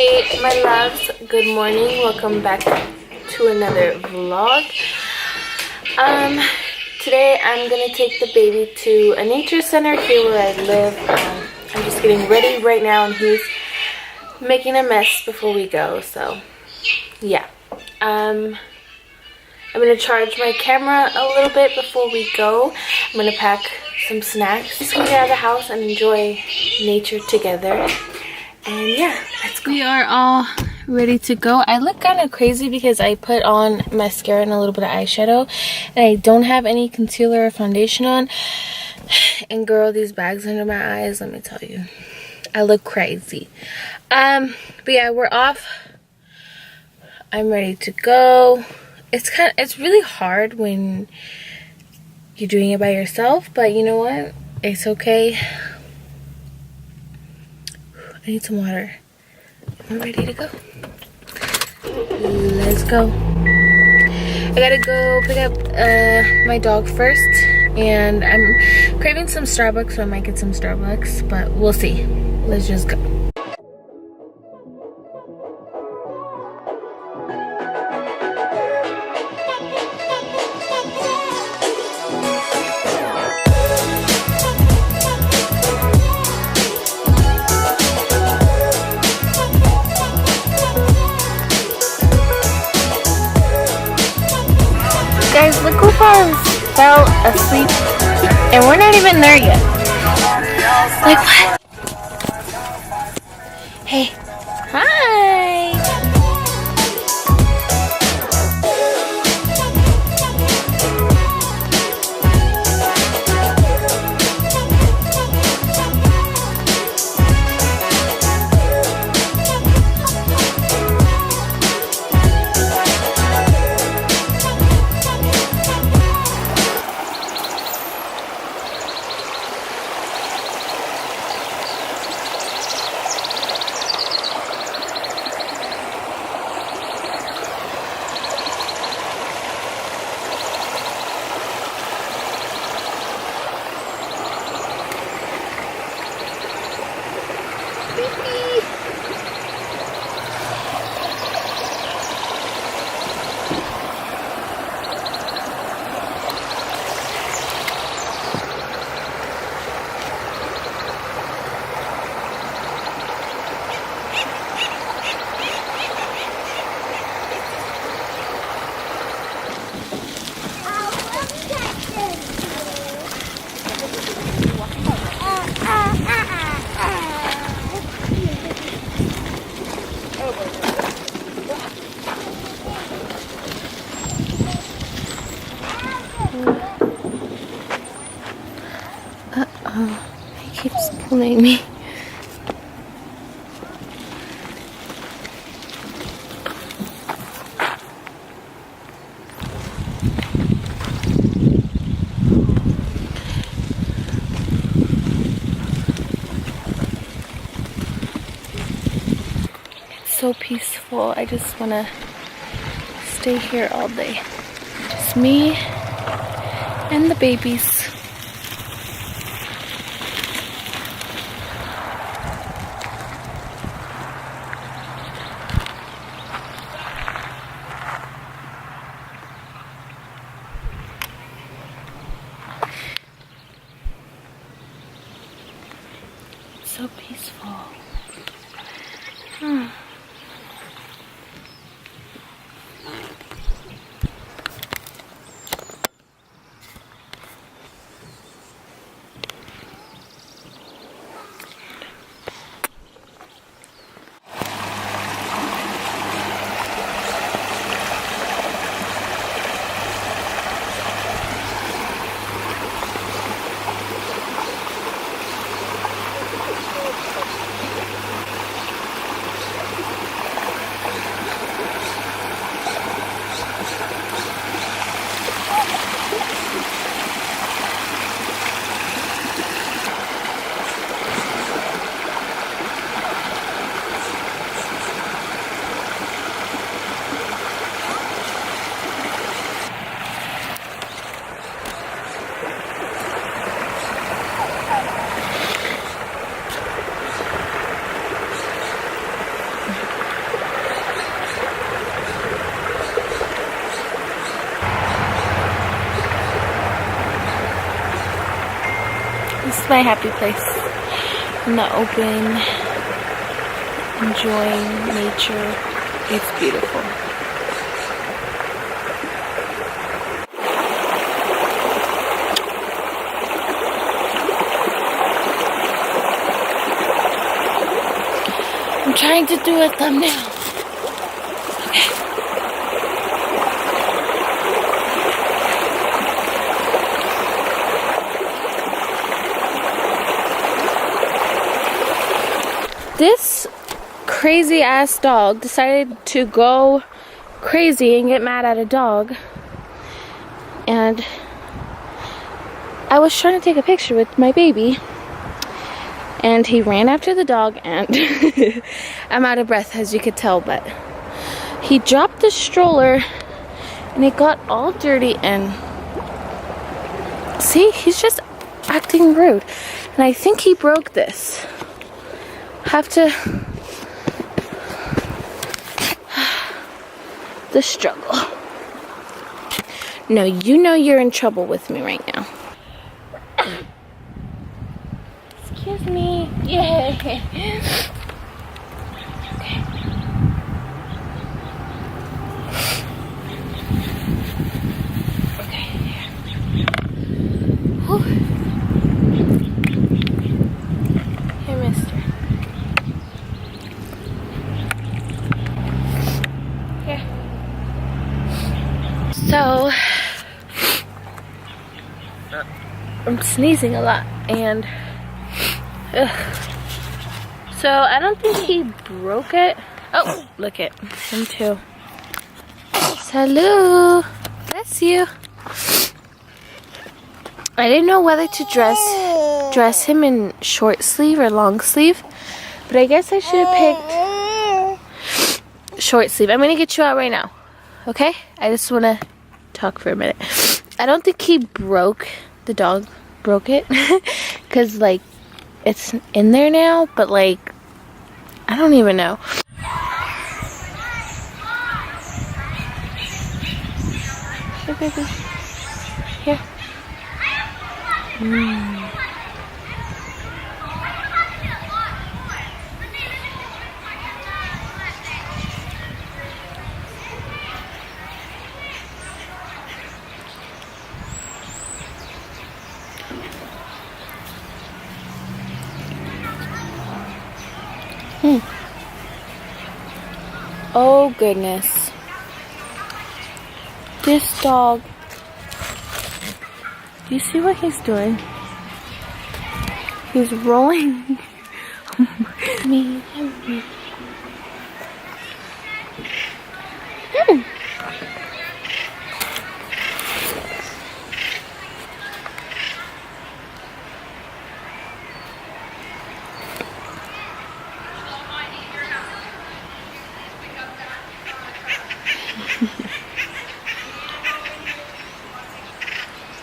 Hey my loves, good morning. Welcome back to another vlog. Today I'm gonna take the baby to a nature center here where I live. I'm just getting ready right now and he's making a mess before we go, so yeah. I'm gonna charge my camera a little bit before we go. I'm gonna pack some snacks. Just gonna get out of the house and enjoy nature together. And yeah, let's go. We are all ready to go. I look kind of crazy because I put on mascara and a little bit of eyeshadow and I don't have any concealer or foundation on. And girl, these bags under my eyes, let me tell you, I look crazy. But yeah, we're off. I'm ready to go. It's really hard when you're doing it by yourself, but you know what? It's okay. I need some water. We're ready to go. Let's go. I gotta go pick up my dog first, and I'm craving some Starbucks, so I might get some Starbucks, but we'll see. Let's just go. Guys, look who fell asleep and we're not even there yet. Like what? Hey. Hi. Uh-oh, he keeps pulling me. It's so peaceful. I just want to stay here all day. Just me and the babies. So peaceful. This is my happy place. In the open, enjoying nature. It's beautiful. I'm trying to do a thumbnail. This crazy ass dog decided to go crazy and get mad at a dog, and I was trying to take a picture with my baby and he ran after the dog, and I'm out of breath as you could tell, but he dropped the stroller and it got all dirty, and see, he's just acting rude, and I think he broke this. Have to the struggle. No, you know you're in trouble with me right now. Excuse me. Yeah. Okay. Okay. Whew. Here, mister. Here. So, I'm sneezing a lot, and so I don't think he broke it. Oh, look at him too. Salut. Bless you. I didn't know whether to dress him in short sleeve or long sleeve, but I guess I should have picked short sleeve. I'm gonna get you out right now, okay? I just wanna talk for a minute. I don't think he broke, the dog broke it, because like it's in there now, but like I don't even know. Here, baby. Here. Oh goodness. This dog. Do you see what he's doing? He's rolling. Me.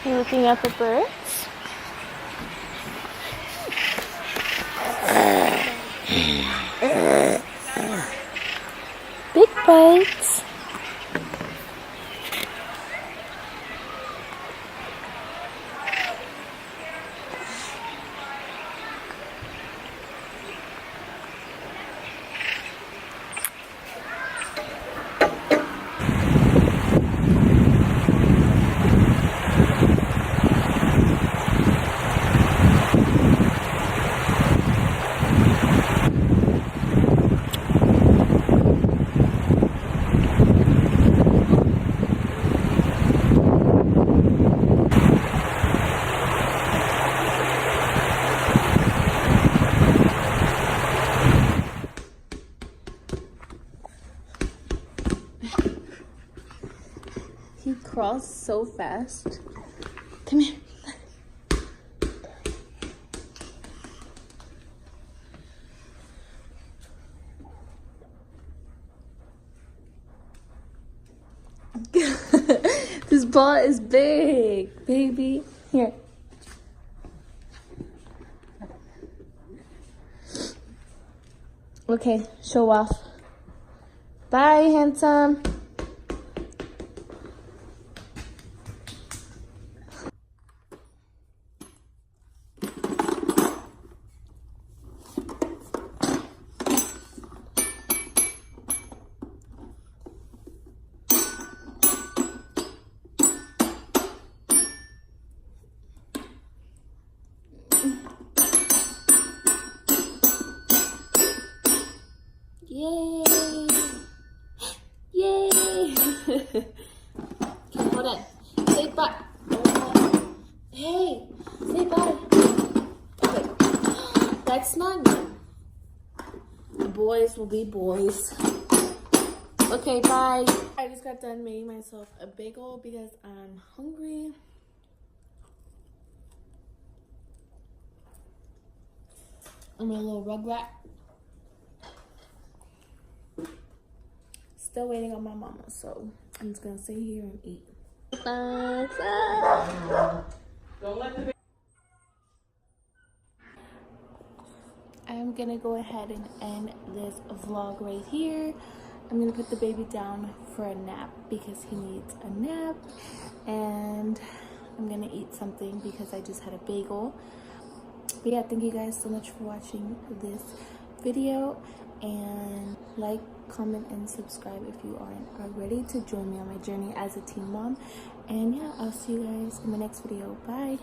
You looking at the birds? Big bites. He crawls so fast. Come here. This ball is big, baby. Here. Okay, show off. Bye, handsome. That's not new. The boys will be boys. Okay, bye. I just got done making myself a bagel because I'm hungry. I'm a little rugrat. Still waiting on my mama, so I'm just gonna sit here and eat. Don't let the I'm gonna go ahead and end this vlog right here. I'm gonna put the baby down for a nap because he needs a nap, and I'm gonna eat something because I just had a bagel. But yeah, thank you guys so much for watching this video, and like, comment, and subscribe if you are ready to join me on my journey as a teen mom. And yeah, I'll see you guys in the next video. Bye.